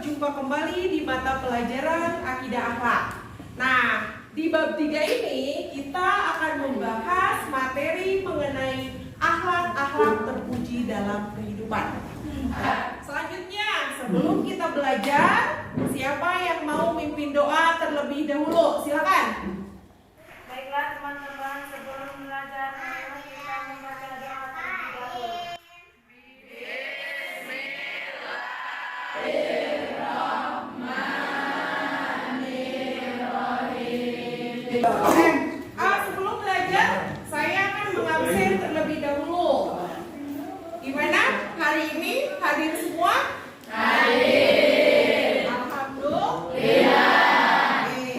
berjumpa kembali di mata pelajaran Akidah Akhlak. Nah, di bab 3 ini kita akan membahas materi mengenai akhlak-akhlak terpuji dalam kehidupan. Selanjutnya, sebelum kita belajar, siapa yang mau mimpin doa terlebih dahulu? Silakan. Baiklah teman-teman, sebelum belajar, mari kita membaca doa terlebih dahulu. Sebelum belajar, saya akan mengabsen terlebih dahulu. Gimana? Hari ini hadir semua? Hadir. Alhamdulillah. Oke.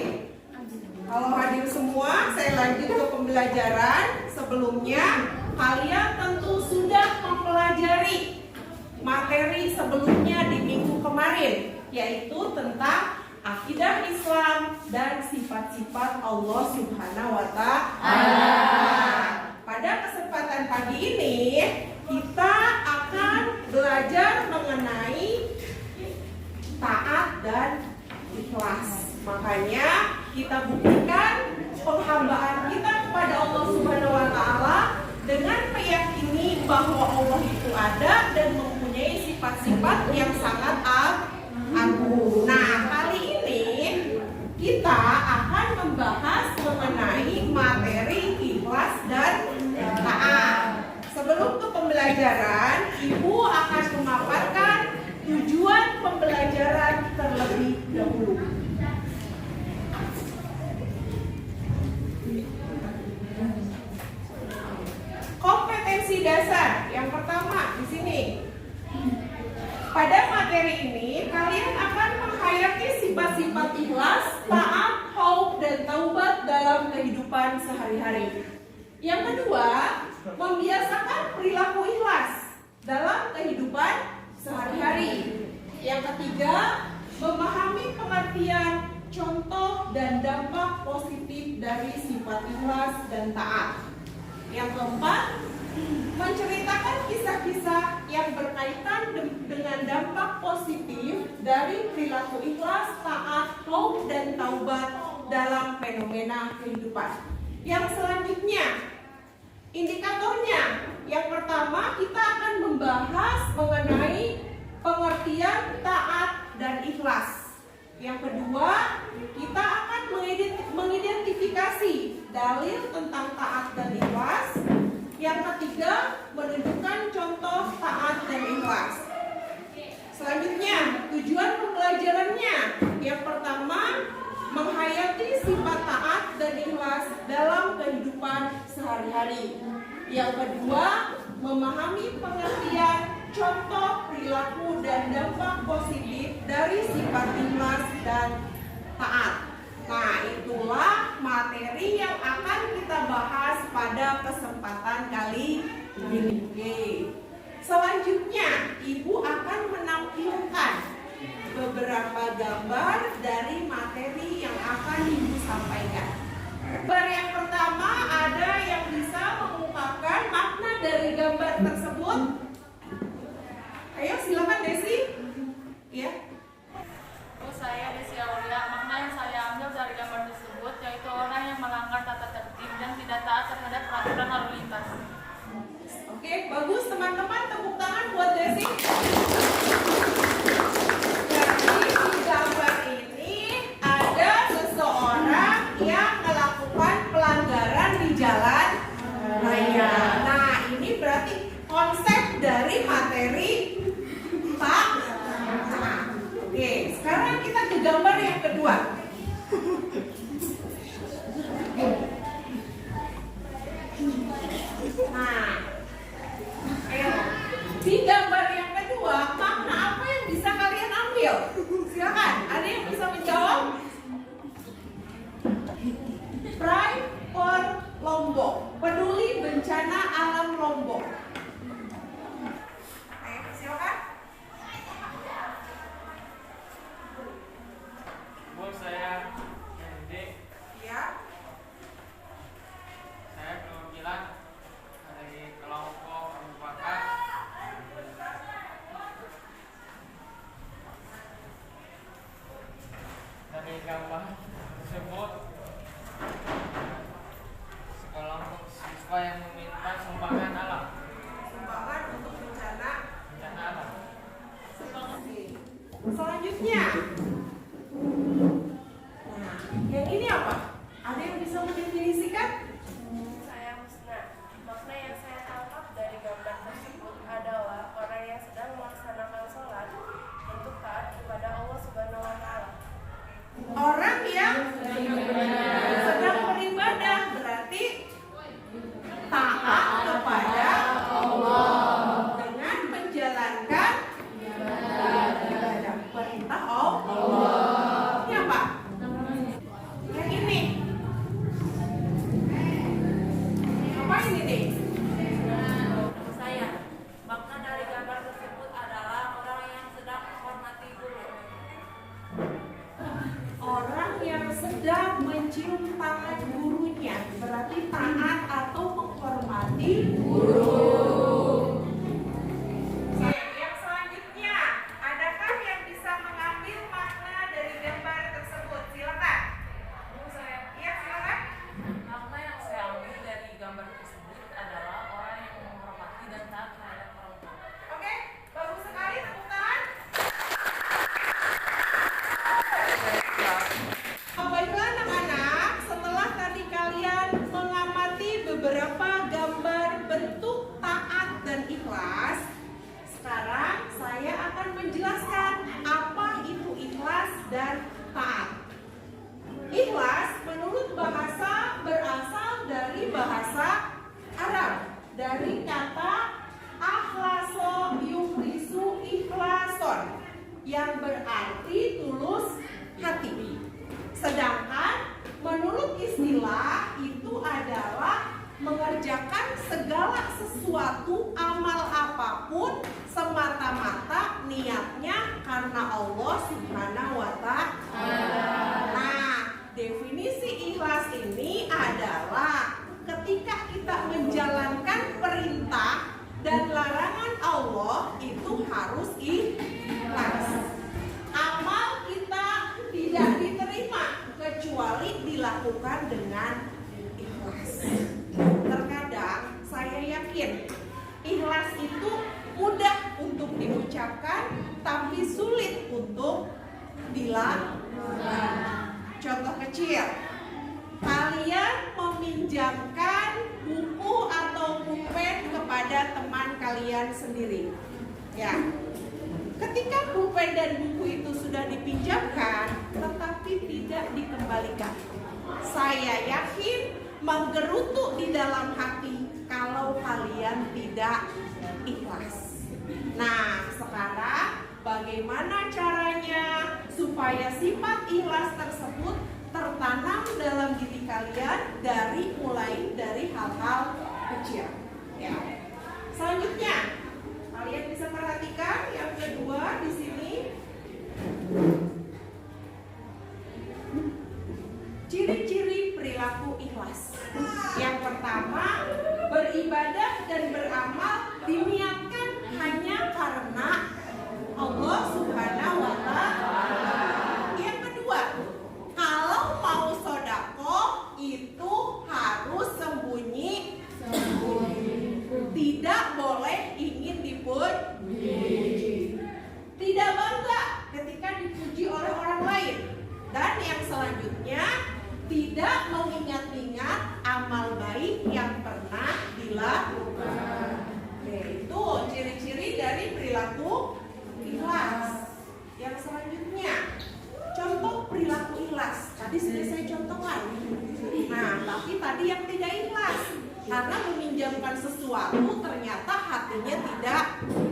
Kalau hadir semua, saya lanjut ke pembelajaran. Sebelumnya, kalian tentu sudah mempelajari materi sebelumnya di minggu kemarin, yaitu tentang akidah Islam dan sifat-sifat Allah Subhanahu wa Ta'ala. Pada kesempatan pagi ini kita akan belajar mengenai taat dan ikhlas. Makanya kita buktikan penghambaan kita kepada Allah Subhanahu wa Ta'ala dengan meyakini bahwa Allah itu ada dan mempunyai sifat-sifat yang sangat agung. Nah, kali ini kita akan membahas mengenai materi ikhlas dan taat. Sebelum ke pembelajaran, Ibu akan memaparkan tujuan pembelajaran terlebih dahulu. Kompetensi dasar yang pertama di sini. Pada materi ini, kalian akan menghayati sifat-sifat ikhlas, taat, khauf, dan taubat dalam kehidupan sehari-hari. Yang kedua, membiasakan perilaku ikhlas dalam kehidupan sehari-hari. Yang ketiga, memahami pengertian, contoh, dan dampak positif dari sifat ikhlas dan taat. Yang keempat, menceritakan kisah-kisah yang berkaitan dengan dampak positif dari perilaku ikhlas, taat, khauf, dan taubat dalam fenomena kehidupan. Yang selanjutnya, indikatornya. Yang pertama, kita akan membahas mengenai pengertian taat dan ikhlas. Yang kedua, kita akan mengidentifikasi dalil tentang taat dan ikhlas. Yang ketiga, menunjukkan contoh taat dan ikhlas. Selanjutnya, tujuan pembelajarannya. Yang pertama, menghayati sifat taat dan ikhlas dalam kehidupan sehari-hari. Yang kedua, memahami pengertian, contoh, perilaku, dan dampak positif dari sifat ikhlas dan taat. Nah, itulah materi yang akan kita bahas pada kesempatan kali ini. Selanjutnya, Ibu akan menampilkan beberapa gambar dari materi yang akan Ibu sampaikan. Gambar yang pertama, ada yang bisa mengungkapkan makna dari gambar tersebut? Ayo, silakan Desi. Ya. Saya Desi Aulia. Makna yang saya ambil dari gambar tersebut yaitu orang yang melanggar tata tertib dan tidak taat terhadap peraturan lalu lintas. Oke, bagus teman-teman, tepuk tangan buat Desi. Jadi di gambar ini ada seseorang yang melakukan pelanggaran di jalan raya. Nah, ini berarti konsep dari materi Pak. Oke, sekarang kita ke gambar yang kedua. Nah, ayo. Di gambar yang kedua, makna apa yang bisa kalian ambil? Silakan, ada yang bisa menjawab? Pride for Lombok, peduli bencana alam Lombok. Ayo, silakan. Bu, saya Hendy. Ya. Saya perwakilan dari kelompok merupakan Nah, yang ini apa? Ada yang bisa mendefinisikan? Saya Husna. Makna yang saya tangkap dari gambar tersebut adalah orang yang sedang melaksanakan sholat untuk taat kepada Allah Subhanahu wa Ta'ala. Orang yang sedang beribadah berarti taat kepada Allah dengan menjalankan ibadah perintah Allah. Ini apa? Yang ini. Apa ini nih? Saya. Makna dari gambar tersebut adalah orang yang sedang menghormati guru. Orang yang sedang mencium tangan gurunya berarti taat atau menghormati guru. Yang selanjutnya, adakah yang bisa mengambil makna dari gambar tersebut? Silakan. Iya, silakan. Makna yang saya ambil dari gambar tersebut adalah orang yang menghormati dan taat terhadap orang tua. Oke, bagus sekali, tepuk tangan. Baiklah anak-anak, setelah tadi kalian mengamati beberapa gambar bentuk taat dan ikhlas, sekarang saya akan menjelaskan apa itu ikhlas dan taat. Ikhlas menurut bahasa berasal dari bahasa Arab, dari kata akhlaso yukhlisu ikhlason, yang berarti tulus hati. Sedangkan menurut istilah itu adalah mengerjakan segala sesuatu amal apapun semata-mata niatnya karena Allah Subhanahu wa Ta'ala. Nah, definisi ikhlas ini adalah ketika kita menjalankan perintah dan larangan Allah itu harus ikhlas. Amal kita tidak diterima kecuali dilakukan dengan ikhlas. Terkadang saya yakin ikhlas itu mudah untuk diucapkan tapi sulit untuk dilakukan. Contoh kecil, kalian meminjamkan buku atau pulpen kepada teman kalian sendiri. Ya, ketika pulpen dan buku itu sudah dipinjamkan, tetapi tidak dikembalikan, saya yakin menggerutu di dalam hati kalau kalian tidak ikhlas. Nah, sekarang bagaimana caranya supaya sifat ikhlas tersebut tertanam dalam diri kalian mulai dari hal-hal kecil. Ya. Selanjutnya, kalian bisa perhatikan yang kedua di sini. Ciri-ciri perilaku ikhlas. Yang pertama, beribadah dan beramal diniatkan hanya karena Allah Subhanahu wa Ta'ala. Yang kedua, kalau mau sodako itu harus sembunyi, tidak boleh ingin dipuji, tidak bangga ketika dipuji oleh orang lain, dan yang selanjutnya tidak mengingat-ingat amal baik yang pernah dilakukan. Yaitu ciri-ciri dari perilaku ikhlas. Yang selanjutnya, contoh perilaku ikhlas. Tadi sudah saya contohkan. Nah, tapi tadi yang tidak ikhlas karena meminjamkan sesuatu ternyata hatinya tidak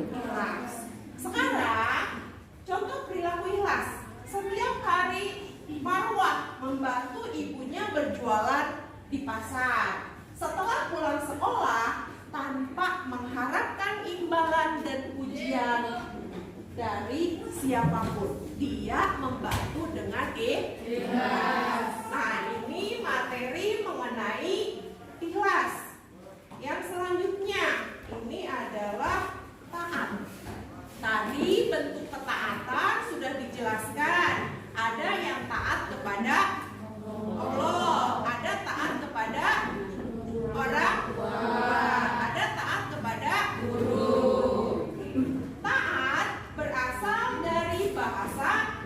ikhlas. Sekarang contoh perilaku ikhlas. Setiap hari Marwah membantu ibunya berjualan di pasar. Setelah pulang sekolah, tanpa mengharapkan imbalan dan pujian dari siapapun, dia membantu dengan ikhlas. Nah, ini materi mengenai ikhlas. Yang selanjutnya, ini adalah taat. Tadi bentuk ketaatan sudah dijelaskan. Ada yang taat kepada Allah, ada taat kepada orang tua, ada taat kepada guru. Taat berasal dari bahasa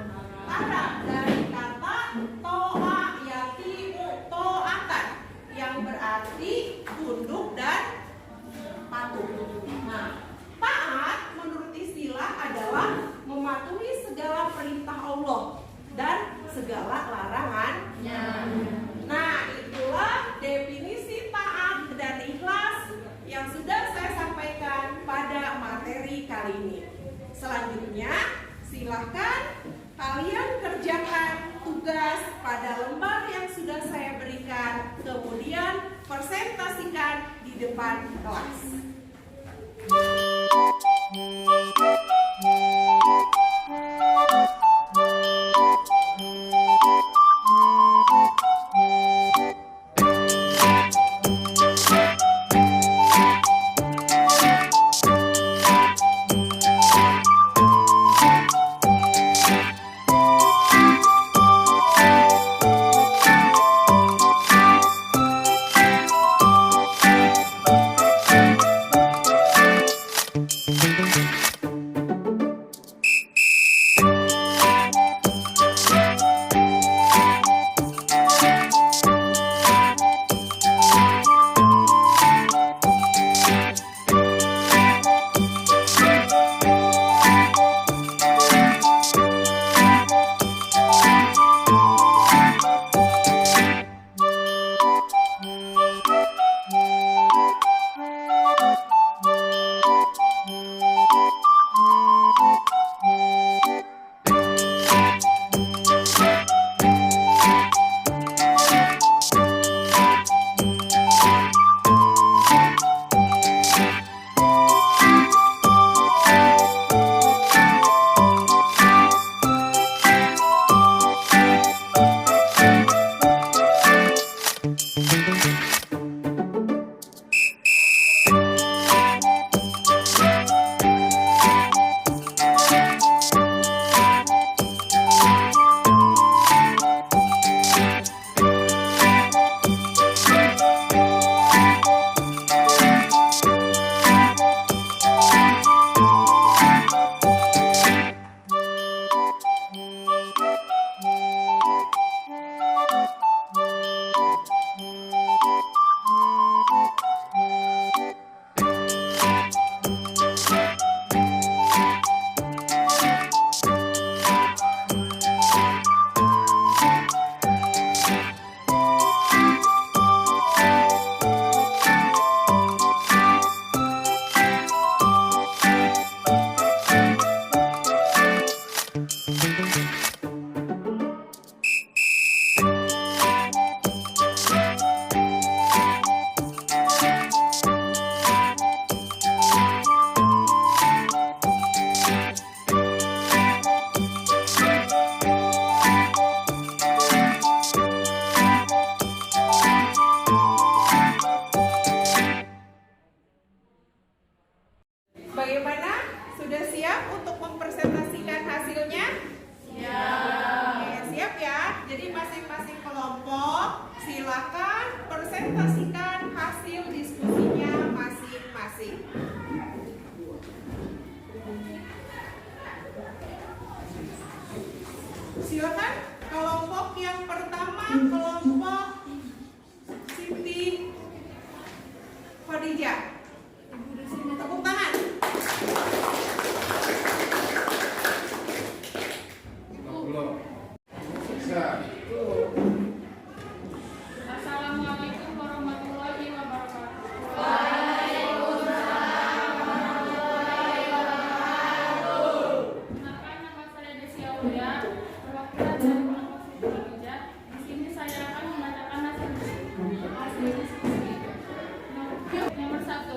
tugas pada lembar yang sudah saya berikan, kemudian presentasikan di depan kelas. Bagaimana? Sudah siap untuk mempresentasikan hasilnya? Oke, siap ya. Jadi masing-masing kelompok silakan presentasikan hasil diskusinya masing-masing. Silakan kelompok yang pertama, kelompok Siti Khadijah. Tepuk tangan. Assalamualaikum warahmatullahi wabarakatuh. Perkenalkan, nama saya Desi Aulia, perwakilan dari kelompok Siti Khadijah. Di sini saya akan membacakan hasil diskusi. Nomor 1.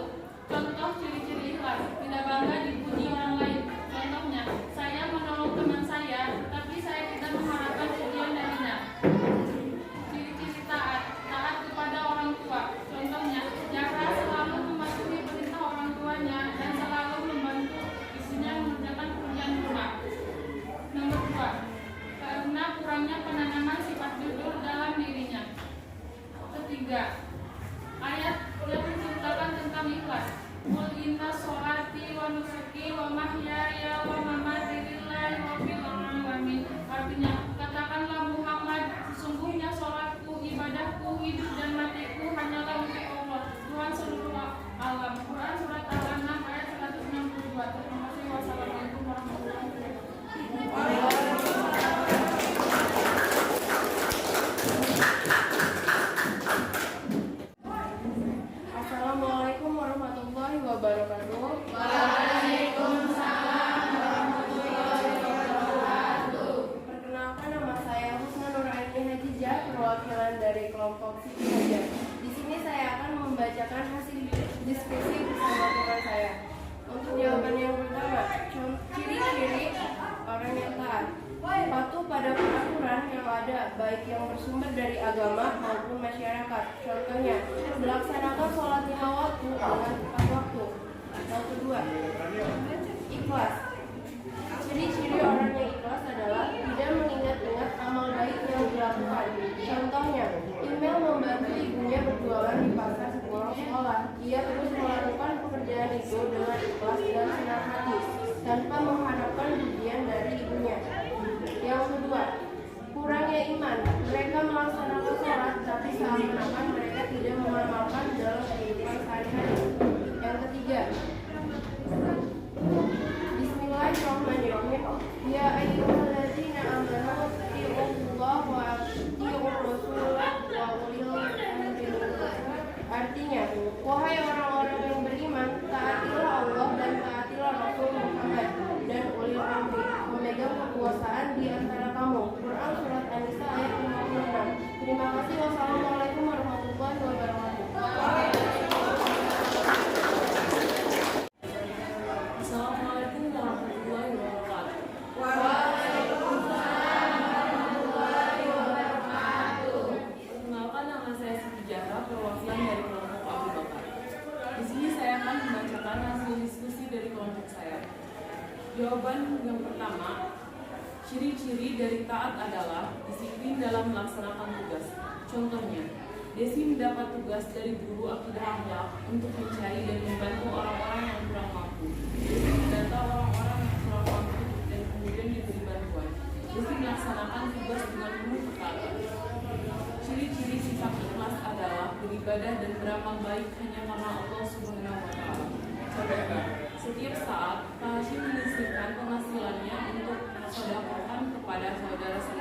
kelompok sini saja. Di sini saya akan membacakan hasil diskusi bersama teman saya. Untuk jawaban yang pertama, ciri-ciri orang yang taat. Patuh pada peraturan yang ada, baik yang bersumber dari agama maupun masyarakat. Contohnya, melaksanakan sholat 5 waktu dengan tepat waktu. Yang kedua, ikhlas. Ciri-ciri orang yang ikhlas adalah tidak mengingat-ingat amal baik yang dilakukan. Contohnya, email membantu ibunya berjualan di pasar sepulang sekolah. Ia terus melakukan pekerjaan itu dengan ikhlas dan senang hati, tanpa mengharapkan pujian dari ibunya. Yang kedua, kurangnya iman. Mereka melaksanakan sholat, tapi seakan-akan mereka tidak mengamalkan dalam kehidupan sehari-hari. Yang ketiga, Bismillahirrahmanirrahim. Ya ayyuhalladzina amanu atti'ullaha wa atti'ur rasulah wa ulil amri minkum. Artinya, wahai orang-orang yang beriman, taatilah Allah dan taatilah Rasul Muhammad dan ulil amri, memegang kekuasaan di antara kamu. Quran surat An-Nisa ayat 56. Terima kasih. Wassalamualaikum warahmatullahi wabarakatuh. Assalamualaikum warahmatullahi wabarakatuh. Perkenalkan, nama saya Siti Jahra, perwakilan dari kelompok Abu Bakar. Di sini saya akan membacakan hasil diskusi dari kelompok saya. Jawaban yang pertama, ciri-ciri dari taat adalah disiplin dalam melaksanakan tugas. Contohnya, Desi mendapat tugas dari guru akidah akhlak untuk mencari dan membantu orang-orang yang kurang mampu. Desi mendata orang-orang yang kurang mampu dan kemudian diberi bantuan. Desi melaksanakan tugas dengan penuh ketaatan. Ciri-ciri sifat ikhlas adalah beribadah dan beramal baik hanya karena Allah Subhanahu wa Ta'ala. Contohnya, setiap saat Pak Hashim menyisihkan penghasilannya untuk sedekahkan kepada saudara-saudara